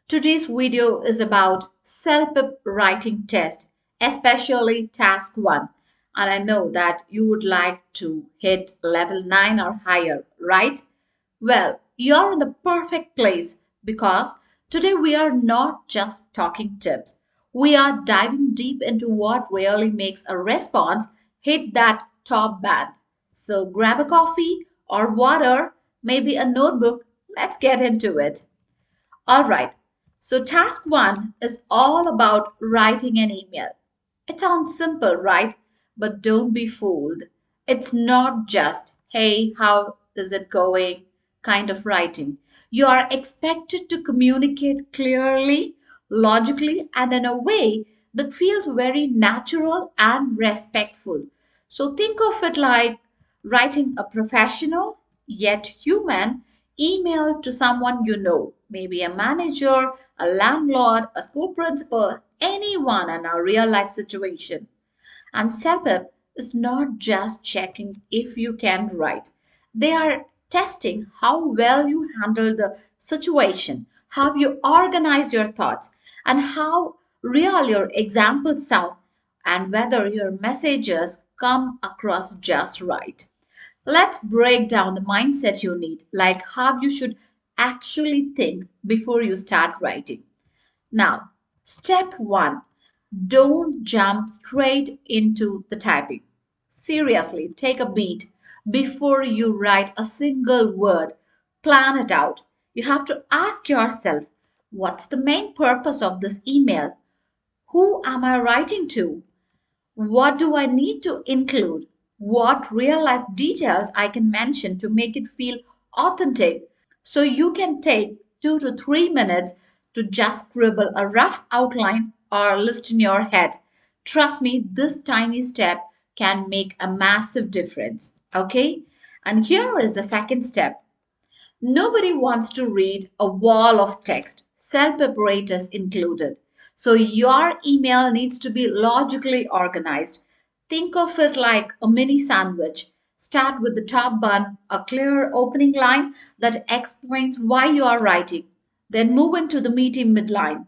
Today's video is about CELPIP writing test, especially task 1. And I know that you would like to hit level 9 or higher, right? Well, you're in the perfect place because today we are not just talking tips. We are diving deep into what really makes a response hit that top band. So grab a coffee or water, maybe a notebook. Let's get into it. All right. So task 1 is all about writing an email. It sounds simple, right? But don't be fooled. It's not just, hey, how is it going kind of writing. You are expected to communicate clearly, logically, and in a way that feels very natural and respectful. So think of it like writing a professional yet human email to someone you know, maybe a manager, a landlord, a school principal, anyone in a real life situation. And self-help is not just checking if you can write. They are testing how well you handle the situation, how you organize your thoughts, and how real your examples sound, and whether your messages come across just right. Let's break down the mindset you need, like how you should actually think before you start writing. Now, step 1, don't jump straight into the typing. Seriously, take a beat before you write a single word. Plan it out. You have to ask yourself, what's the main purpose of this email? Who am I writing to? What do I need to include? What real life details I can mention to make it feel authentic? So you can take 2 to 3 minutes to just scribble a rough outline or list in your head. Trust me, this tiny step can make a massive difference. Okay? And here is the second step. Nobody wants to read a wall of text, self-preparators included. So your email needs to be logically organized. Think of it like a mini sandwich. Start with the top bun, a clear opening line that explains why you are writing. Then move into the meaty midline.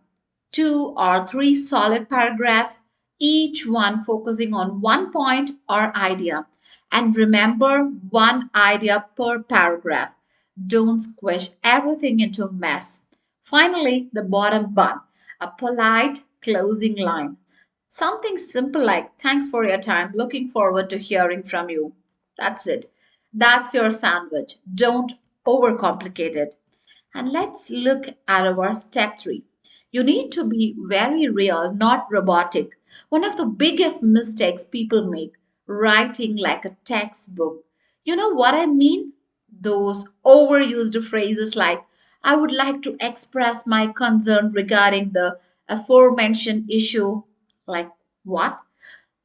2 or 3 solid paragraphs, each one focusing on one point or idea. And remember, one idea per paragraph. Don't squish everything into a mess. Finally, the bottom bun, a polite closing line. Something simple like, thanks for your time, looking forward to hearing from you. That's it. That's your sandwich. Don't overcomplicate it. And let's look at our step 3. You need to be very real, not robotic. One of the biggest mistakes people make, writing like a textbook. You know what I mean? Those overused phrases like, I would like to express my concern regarding the aforementioned issue. Like, what?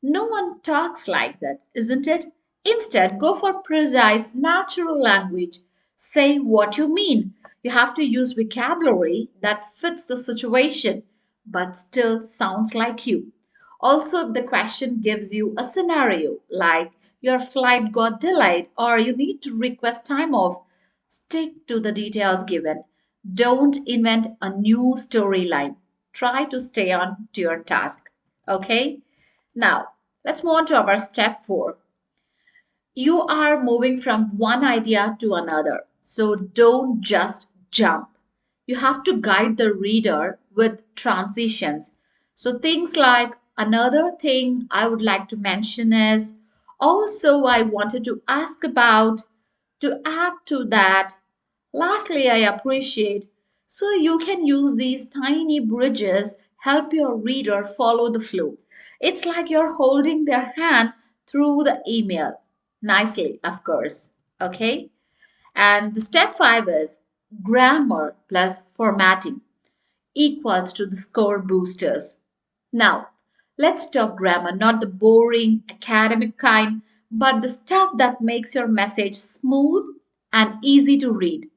No one talks like that, isn't it? Instead, go for precise, natural language. Say what you mean. You have to use vocabulary that fits the situation but still sounds like you. Also, if the question gives you a scenario like your flight got delayed or you need to request time off, stick to the details given. Don't invent a new storyline. Try to stay on to your task. Okay? Now, let's move on to our step 4. You are moving from one idea to another. So don't just jump. You have to guide the reader with transitions. So things like another thing I would like to mention is also I wanted to ask about to add to that. Lastly, I appreciate so you can use these tiny bridges help your reader follow the flow. It's like you're holding their hand through the email. Nicely, of course. Okay? And the step 5 is grammar plus formatting equals to the score boosters. Now, let's talk grammar, not the boring academic kind, but the stuff that makes your message smooth and easy to read.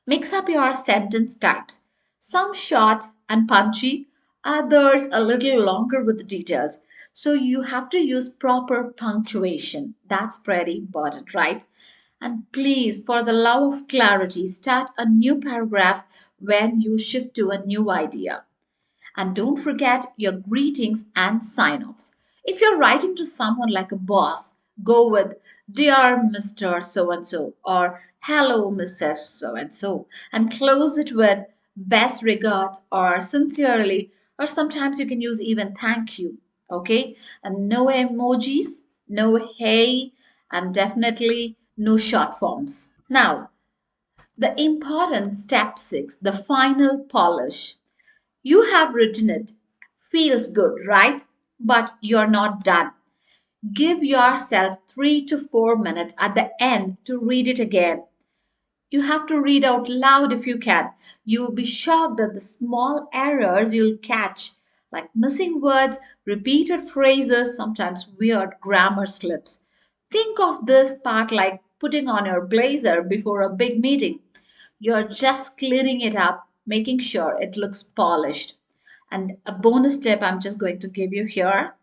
Mix up your sentence types. Some short and punchy, others a little longer with details. So you have to use proper punctuation. That's pretty important, right? And please, for the love of clarity, start a new paragraph when you shift to a new idea. And don't forget your greetings and sign offs. If you're writing to someone like a boss, go with Dear Mr. So and so or Hello Mrs. So and close it with best regards or sincerely, or sometimes you can use even thank you. Okay? And no emojis, no hey, and definitely no short forms. Now, the important step six, the final polish. You have written it. Feels good, right? But you're not done. Give yourself 3 to 4 minutes at the end to read it again. You have to read out loud if you can. You'll be shocked at the small errors you'll catch, like missing words, repeated phrases, sometimes weird grammar slips. Think of this part like putting on your blazer before a big meeting. You're just clearing it up, making sure it looks polished. And a bonus tip I'm just going to give you here.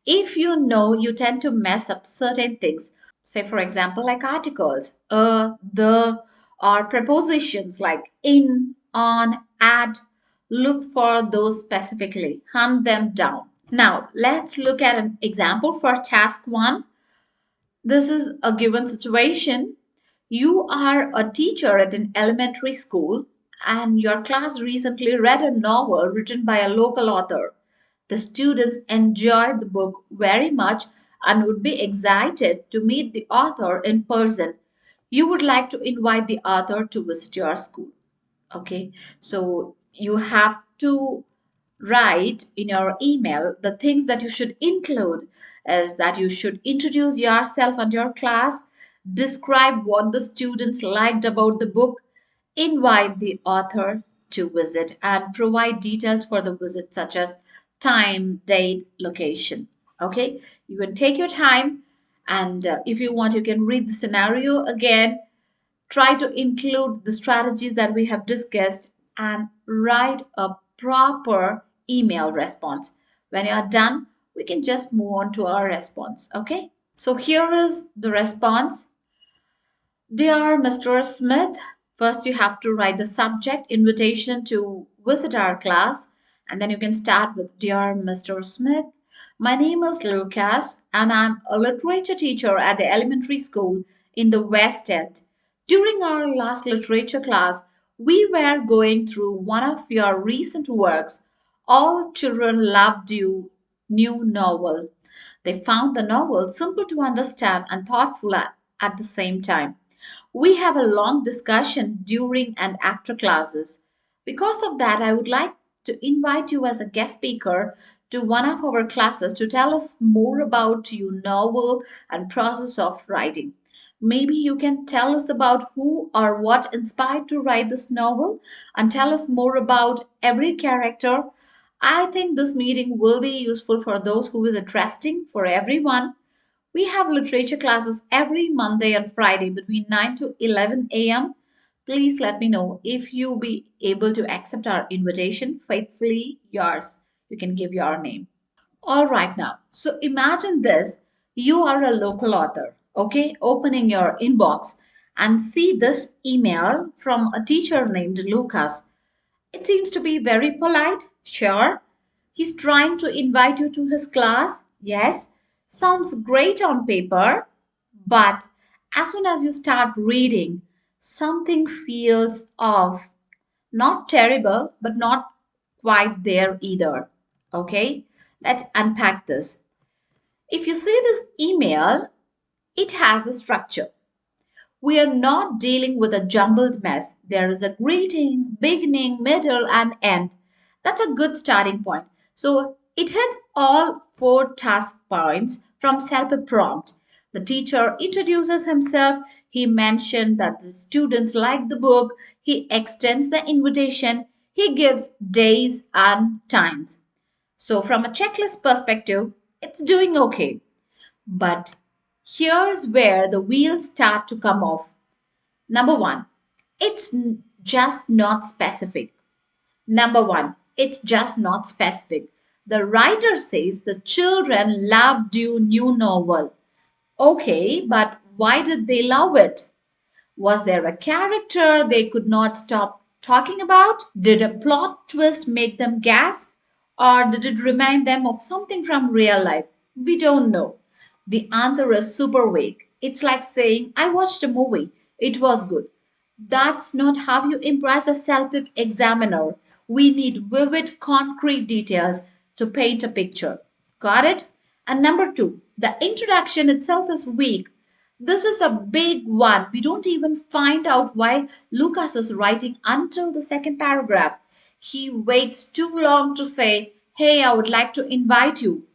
If you know you tend to mess up certain things, say for example, like articles, the, or prepositions like in, on, at, look for those specifically, hunt them down. Now, let's look at an example for task one. This is a given situation. You are a teacher at an elementary school, and your class recently read a novel written by a local author. The students enjoyed the book very much and would be excited to meet the author in person. You would like to invite the author to visit your school. Okay, so you have to write in your email the things that you should include is that you should introduce yourself and your class, describe what the students liked about the book, invite the author to visit, and provide details for the visit such as time, date, location. Okay, you can take your time, and if you want you can read the scenario again, try to include the strategies that we have discussed, and write a proper email response. When you are done, we can just move on to our response. Okay, so here is the response. Dear Mr. Smith, first you have to write the subject invitation to visit our class, and then you can start with Dear Mr. Smith. My name is Lucas, and I'm a literature teacher at the elementary school in the West End. During our last literature class, we were going through one of your recent works, All Children Loved You new novel. They found the novel simple to understand and thoughtful at the same time. We have a long discussion during and after classes. Because of that, I would like to invite you as a guest speaker to one of our classes to tell us more about your novel and process of writing. Maybe you can tell us about who or what inspired to write this novel and tell us more about every character. I think this meeting will be useful for those who is interesting for everyone. We have literature classes every Monday and Friday between 9 to 11 a.m. Please let me know if you be able to accept our invitation. Faithfully yours. You can give your name. All right now. So imagine this. You are a local author, okay? Opening your inbox and see this email from a teacher named Lucas. It seems to be very polite, sure. He's trying to invite you to his class, yes. Sounds great on paper, but as soon as you start reading, something feels off. Not terrible, but not quite there either. Okay, let's unpack this. If you see this email, it has a structure. We are not dealing with a jumbled mess. There is a greeting, beginning, middle, and end. That's a good starting point. So it hits all four task points from self prompt. The teacher introduces himself. He mentioned that the students like the book. He extends the invitation. He gives days and times. So, from a checklist perspective, it's doing okay. But here's where the wheels start to come off. Number one, just not specific. Number one, it's just not specific. The writer says the children loved your new novel. Okay, but why did they love it? Was there a character they could not stop talking about? Did a plot twist make them gasp? Or did it remind them of something from real life? We don't know. The answer is super vague. It's like saying, I watched a movie, it was good. That's not how you impress a CELPIP examiner. We need vivid, concrete details to paint a picture. Got it? And number two, the introduction itself is weak. This is a big one. We don't even find out why Lucas is writing until the second paragraph. He waits too long to say, Hey, I would like to invite you.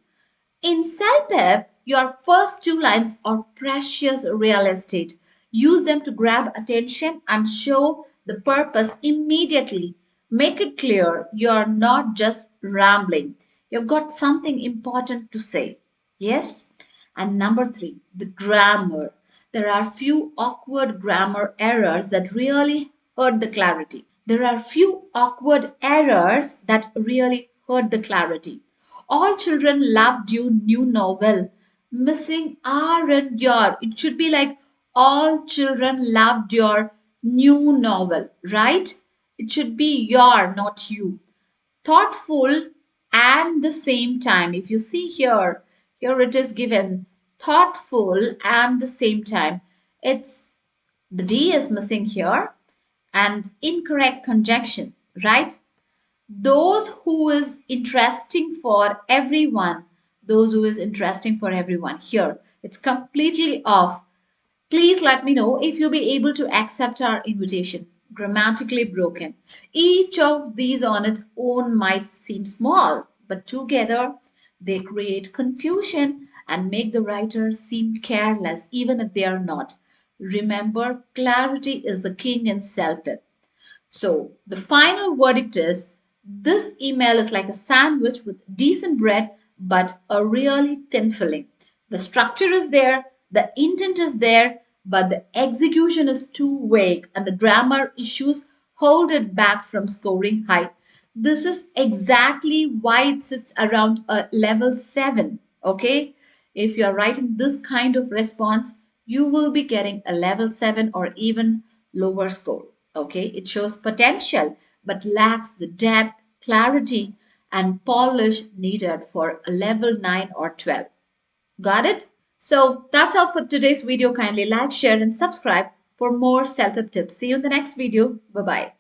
In CELPIP, your first two lines are precious real estate. Use them to grab attention and show the purpose immediately. Make it clear you're not just rambling. You've got something important to say. Yes? And number three, the grammar. There are few awkward grammar errors that really hurt the clarity. There are few awkward errors that really hurt the clarity. All children loved your new novel. Missing R and your. It should be like all children loved your new novel, right? It should be your, not you. Thoughtful and the same time. If you see here, here it is given thoughtful and the same time. It's the D is missing here and incorrect conjunction, right? Those who is interesting for everyone, those who is interesting for everyone. Here it's completely off. Please let me know if you'll be able to accept our invitation. Grammatically broken. Each of these on its own might seem small, but together they create confusion and make the writer seem careless even if they are not. Remember, clarity is the king in CELPIP. So the final verdict is this email is like a sandwich with decent bread but a really thin filling. The structure is there, the intent is there, but the execution is too vague and the grammar issues hold it back from scoring high. This is exactly why it sits around a level 7. Okay? If you are writing this kind of response, you will be getting a level 7 or even lower score. Okay? It shows potential but lacks the depth, clarity, and polish needed for a level 9 or 12. Got it? So that's all for today's video. Kindly like, share, and subscribe for more self-help tips. See you in the next video. Bye bye.